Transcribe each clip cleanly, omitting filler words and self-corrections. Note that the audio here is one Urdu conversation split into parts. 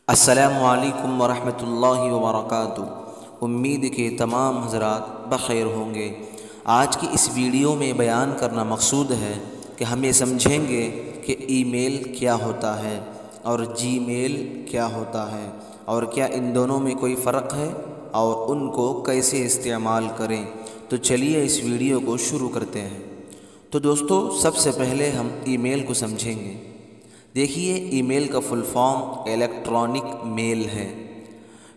السلام علیکم ورحمۃ اللہ وبرکاتہ۔ امید کہ تمام حضرات بخیر ہوں گے۔ آج کی اس ویڈیو میں بیان کرنا مقصود ہے کہ ہم یہ سمجھیں گے کہ ای میل کیا ہوتا ہے اور جی میل کیا ہوتا ہے اور کیا ان دونوں میں کوئی فرق ہے اور ان کو کیسے استعمال کریں۔ تو چلیے اس ویڈیو کو شروع کرتے ہیں۔ تو دوستو، سب سے پہلے ہم ای میل کو سمجھیں گے۔ دیکھیے، ای میل کا فل فارم الیکٹرانک میل ہے۔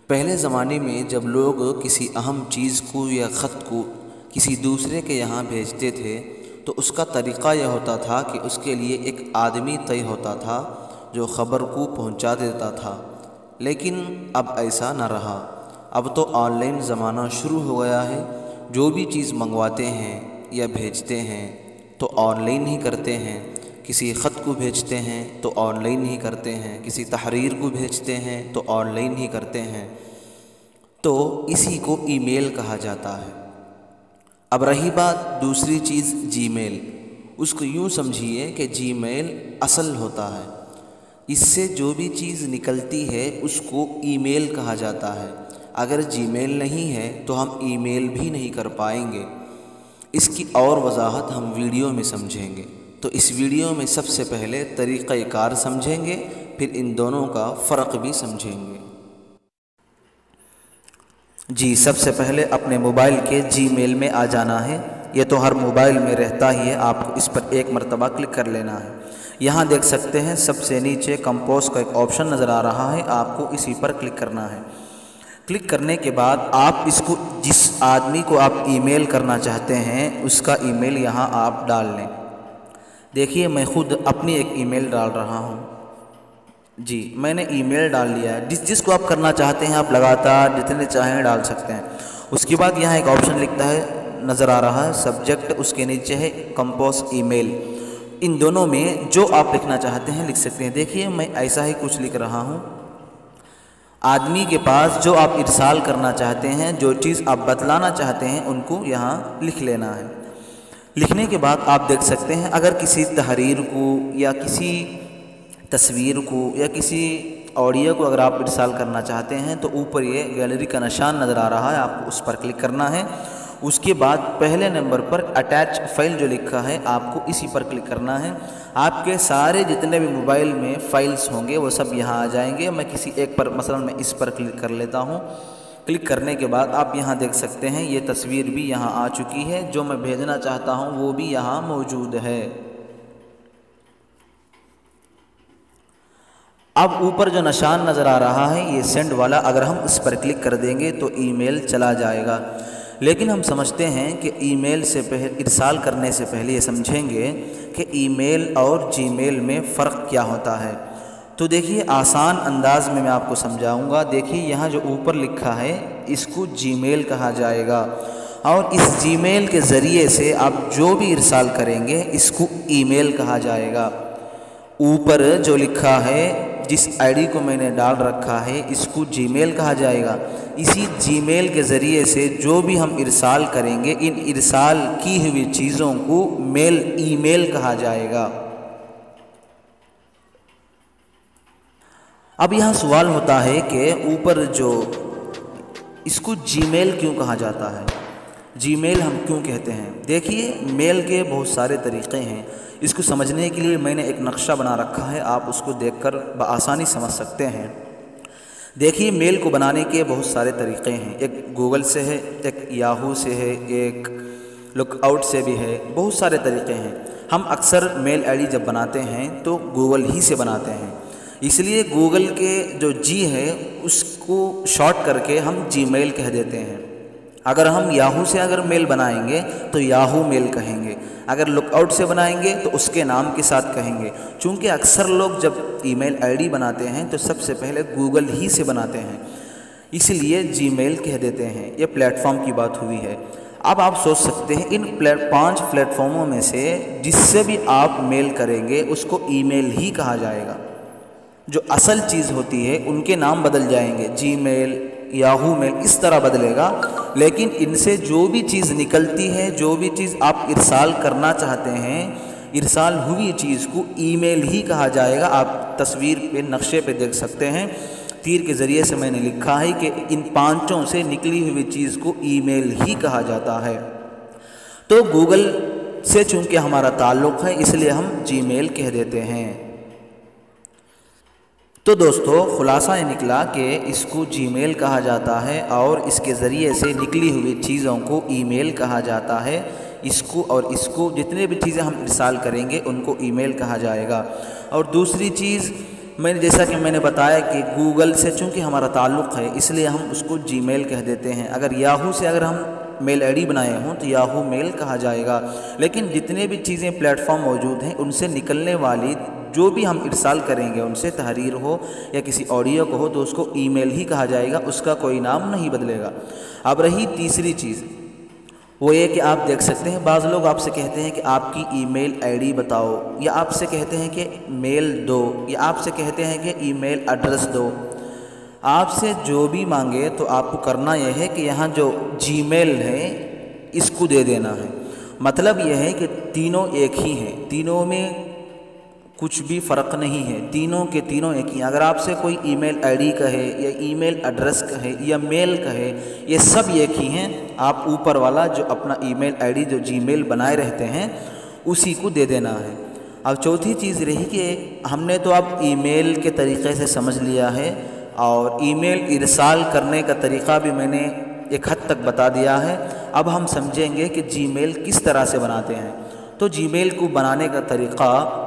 پہلے زمانے میں جب لوگ کسی اہم چیز کو یا خط کو کسی دوسرے کے یہاں بھیجتے تھے تو اس کا طریقہ یہ ہوتا تھا کہ اس کے لیے ایک آدمی طے ہوتا تھا جو خبر کو پہنچا دیتا تھا، لیکن اب ایسا نہ رہا۔ اب تو آن لائن زمانہ شروع ہو گیا ہے۔ جو بھی چیز منگواتے ہیں یا بھیجتے ہیں تو آن لائن ہی کرتے ہیں۔ کسی خط کو بھیجتے ہیں تو آن لائن ہی کرتے ہیں، کسی تحریر کو بھیجتے ہیں تو آن لائن ہی کرتے ہیں، تو اسی کو ای میل کہا جاتا ہے۔ اب رہی بات دوسری چیز جی میل، اس کو یوں سمجھیے کہ جی میل اصل ہوتا ہے۔ اس سے جو بھی چیز نکلتی ہے اس کو ای میل کہا جاتا ہے۔ اگر جی میل نہیں ہے تو ہم ای میل بھی نہیں کر پائیں گے۔ اس کی اور وضاحت ہم ویڈیو میں سمجھیں گے۔ تو اس ویڈیو میں سب سے پہلے طریقہ کار سمجھیں گے، پھر ان دونوں کا فرق بھی سمجھیں گے۔ جی، سب سے پہلے اپنے موبائل کے جی میل میں آ جانا ہے۔ یہ تو ہر موبائل میں رہتا ہی ہے، آپ کو اس پر ایک مرتبہ کلک کر لینا ہے۔ یہاں دیکھ سکتے ہیں سب سے نیچے کمپوز کا ایک آپشن نظر آ رہا ہے، آپ کو اسی پر کلک کرنا ہے۔ کلک کرنے کے بعد آپ اس کو جس آدمی کو آپ ای میل کرنا چاہتے ہیں اس کا ای میل یہاں آپ ڈال لیں۔ دیکھیے، میں خود اپنی ایک ای میل ڈال رہا ہوں۔ جی، میں نے ای میل ڈال لیا ہے۔ جس کو آپ کرنا چاہتے ہیں آپ لگاتار جتنے چاہیں ڈال سکتے ہیں۔ اس کے بعد یہاں ایک آپشن لکھتا ہے، نظر آ رہا ہے سبجیکٹ، اس کے نیچے ہے کمپوز ای میل۔ ان دونوں میں جو آپ لکھنا چاہتے ہیں لکھ سکتے ہیں۔ دیکھیے، میں ایسا ہی کچھ لکھ رہا ہوں۔ آدمی کے پاس جو آپ ارسال کرنا چاہتے ہیں، جو چیز آپ بتلانا چاہتے ہیں، ان کو یہاں لکھ لینا ہے۔ لکھنے کے بعد آپ دیکھ سکتے ہیں اگر کسی تحریر کو یا کسی تصویر کو یا کسی آڈیو کو اگر آپ ارسال کرنا چاہتے ہیں تو اوپر یہ گیلری کا نشان نظر آ رہا ہے، آپ کو اس پر کلک کرنا ہے۔ اس کے بعد پہلے نمبر پر اٹیچ فائل جو لکھا ہے آپ کو اسی پر کلک کرنا ہے۔ آپ کے سارے جتنے بھی موبائل میں فائلز ہوں گے وہ سب یہاں آ جائیں گے۔ میں کسی ایک پر، مثلا میں اس پر کلک کر لیتا ہوں۔ کلک کرنے کے بعد آپ یہاں دیکھ سکتے ہیں یہ تصویر بھی یہاں آ چکی ہے، جو میں بھیجنا چاہتا ہوں وہ بھی یہاں موجود ہے۔ اب اوپر جو نشان نظر آ رہا ہے یہ سینڈ والا، اگر ہم اس پر کلک کر دیں گے تو ای میل چلا جائے گا۔ لیکن ہم سمجھتے ہیں کہ ای میل سے پہلے، ارسال کرنے سے پہلے یہ سمجھیں گے کہ ای میل اور جی میل میں فرق کیا ہوتا ہے۔ تو دیکھیے، آسان انداز میں آپ کو سمجھاؤں گا۔ دیکھیے، یہاں جو اوپر لکھا ہے اس کو جی میل کہا جائے گا، اور اس جی میل کے ذریعے سے آپ جو بھی ارسال کریں گے اس کو ای میل کہا جائے گا۔ اوپر جو لکھا ہے، جس آئی ڈی کو میں نے ڈال رکھا ہے، اس کو جی میل کہا جائے گا۔ اسی جی میل کے ذریعے سے جو بھی ہم ارسال کریں گے، ان ارسال کی ہوئی چیزوں کو ای میل کہا جائے گا۔ اب یہاں سوال ہوتا ہے کہ اوپر جو اس کو جی میل کیوں کہا جاتا ہے، جی میل ہم کیوں کہتے ہیں؟ دیکھیے، میل کے بہت سارے طریقے ہیں۔ اس کو سمجھنے کے لیے میں نے ایک نقشہ بنا رکھا ہے، آپ اس کو دیکھ کر بآسانی سمجھ سکتے ہیں۔ دیکھیے، میل کو بنانے کے بہت سارے طریقے ہیں۔ ایک گوگل سے ہے، ایک یاہو سے ہے، ایک لک آؤٹ سے بھی ہے، بہت سارے طریقے ہیں۔ ہم اکثر میل آئی ڈی جب بناتے ہیں تو گوگل ہی سے بناتے ہیں، اس لیے گوگل کے جو جی ہے اس کو شارٹ کر کے ہم جی میل کہہ دیتے ہیں۔ اگر ہم یاہو سے اگر میل بنائیں گے تو یاہو میل کہیں گے، اگر لک آؤٹ سے بنائیں گے تو اس کے نام کے ساتھ کہیں گے۔ چونکہ اکثر لوگ جب ای میل آئی ڈی بناتے ہیں تو سب سے پہلے گوگل ہی سے بناتے ہیں، اس لیے جی میل کہہ دیتے ہیں۔ یہ پلیٹ فارم کی بات ہوئی ہے۔ اب آپ سوچ سکتے ہیں ان 5 پلیٹ فارموں میں سے جس سے بھی آپ میل کریں گے اس کو ای میل ہی کہا جائے گا۔ جو اصل چیز ہوتی ہے ان کے نام بدل جائیں گے، جی میل، یاہو میل، اس طرح بدلے گا، لیکن ان سے جو بھی چیز نکلتی ہے، جو بھی چیز آپ ارسال کرنا چاہتے ہیں، ارسال ہوئی چیز کو ای میل ہی کہا جائے گا۔ آپ تصویر پہ، نقشے پہ دیکھ سکتے ہیں، تیر کے ذریعے سے میں نے لکھا ہے کہ ان پانچوں سے نکلی ہوئی چیز کو ای میل ہی کہا جاتا ہے۔ تو گوگل سے چونکہ ہمارا تعلق ہے اس لیے ہم جی میل کہہ دیتے ہیں۔ تو دوستو خلاصہ یہ نکلا کہ اس کو جی میل کہا جاتا ہے اور اس کے ذریعے سے نکلی ہوئی چیزوں کو ای میل کہا جاتا ہے۔ اس کو جتنے بھی چیزیں ہم ارسال کریں گے ان کو ای میل کہا جائے گا۔ اور دوسری چیز جیسا کہ میں نے بتایا کہ گوگل سے چونکہ ہمارا تعلق ہے اس لیے ہم اس کو جی میل کہہ دیتے ہیں۔ اگر یاہو سے اگر ہم میل آئی ڈی بنائے ہوں تو یاہو میل کہا جائے گا۔ لیکن جتنے بھی چیزیں پلیٹ فارم موجود ہیں ان سے نکلنے والی جو بھی ہم ارسال کریں گے ان سے تحریر ہو یا کسی آڈیو کو ہو تو اس کو ای میل ہی کہا جائے گا، اس کا کوئی نام نہیں بدلے گا۔ اب رہی تیسری چیز، وہ یہ کہ آپ دیکھ سکتے ہیں بعض لوگ آپ سے کہتے ہیں کہ آپ کی ای میل آئی ڈی بتاؤ، یا آپ سے کہتے ہیں کہ میل دو، یا آپ سے کہتے ہیں کہ ای میل ایڈریس دو۔ آپ سے جو بھی مانگے تو آپ کو کرنا یہ ہے کہ یہاں جو جی میل ہے اس کو دے دینا ہے۔ مطلب یہ ہے کہ تینوں ایک ہی ہیں، تینوں میں کچھ بھی فرق نہیں ہے، تینوں کے تینوں ایک ہی ہیں۔ اگر آپ سے کوئی ای میل آئی ڈی کہے یا ای میل ایڈریس کہے یا میل کہے، یہ سب ایک ہی ہیں۔ آپ اوپر والا جو اپنا ای میل آئی ڈی جو جی میل بنائے رہتے ہیں اسی کو دے دینا ہے۔ اب چوتھی چیز رہی کہ ہم نے تو اب ای میل کے طریقے سے سمجھ لیا ہے اور ای میل ارسال کرنے کا طریقہ بھی میں نے ایک حد تک بتا دیا ہے۔ اب ہم سمجھیں گے کہ جی میل کس طرح سے بناتے ہیں۔ تو جی میل کو بنانے کا طریقہ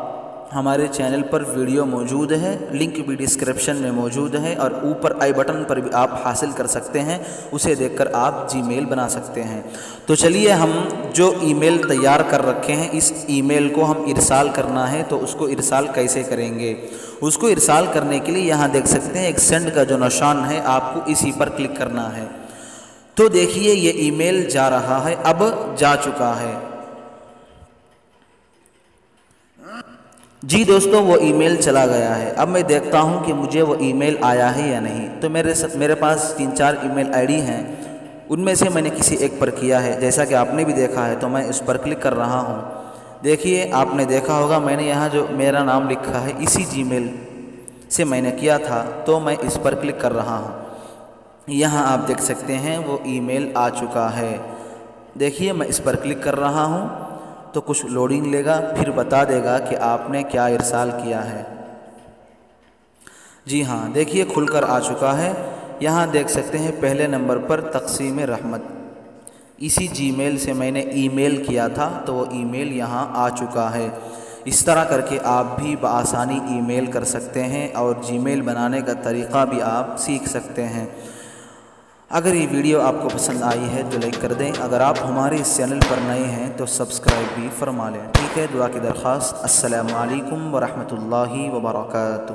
ہمارے چینل پر ویڈیو موجود ہے، لنک بھی ڈسکرپشن میں موجود ہے اور اوپر آئی بٹن پر بھی آپ حاصل کر سکتے ہیں، اسے دیکھ کر آپ جی میل بنا سکتے ہیں۔ تو چلیے ہم جو ای میل تیار کر رکھے ہیں اس ای میل کو ہم ارسال کرنا ہے تو اس کو ارسال کیسے کریں گے۔ اس کو ارسال کرنے کے لیے یہاں دیکھ سکتے ہیں ایک سینڈ کا جو نشان ہے، آپ کو اسی پر کلک کرنا ہے۔ تو دیکھیے یہ ای میل جا رہا ہے، اب جا چکا ہے۔ جی دوستو وہ ای میل چلا گیا ہے۔ اب میں دیکھتا ہوں کہ مجھے وہ ای میل آیا ہے یا نہیں۔ تو میرے پاس 3-4 ای میل آئی ڈی ہیں، ان میں سے میں نے کسی ایک پر کیا ہے، جیسا کہ آپ نے بھی دیکھا ہے تو میں اس پر کلک کر رہا ہوں۔ دیکھیے آپ نے دیکھا ہوگا میں نے یہاں جو میرا نام لکھا ہے اسی جی میل سے میں نے کیا تھا، تو میں اس پر کلک کر رہا ہوں۔ یہاں آپ دیکھ سکتے ہیں وہ ای میل آ چکا ہے۔ دیکھیے میں اس پر کلک کر رہا ہوں تو کچھ لوڈنگ لے گا، پھر بتا دے گا کہ آپ نے کیا ارسال کیا ہے۔ جی ہاں دیکھیے کھل کر آ چکا ہے۔ یہاں دیکھ سکتے ہیں پہلے نمبر پر تقسیم رحمت، اسی جی میل سے میں نے ای میل کیا تھا تو وہ ای میل یہاں آ چکا ہے۔ اس طرح کر کے آپ بھی بآسانی ای میل کر سکتے ہیں اور جی میل بنانے کا طریقہ بھی آپ سیکھ سکتے ہیں۔ اگر یہ ویڈیو آپ کو پسند آئی ہے تو لائک کر دیں، اگر آپ ہمارے اس چینل پر نئے ہیں تو سبسکرائب بھی فرما لیں۔ ٹھیک ہے، دعا کی درخواست۔ السلام علیکم ورحمۃ اللہ وبرکاتہ۔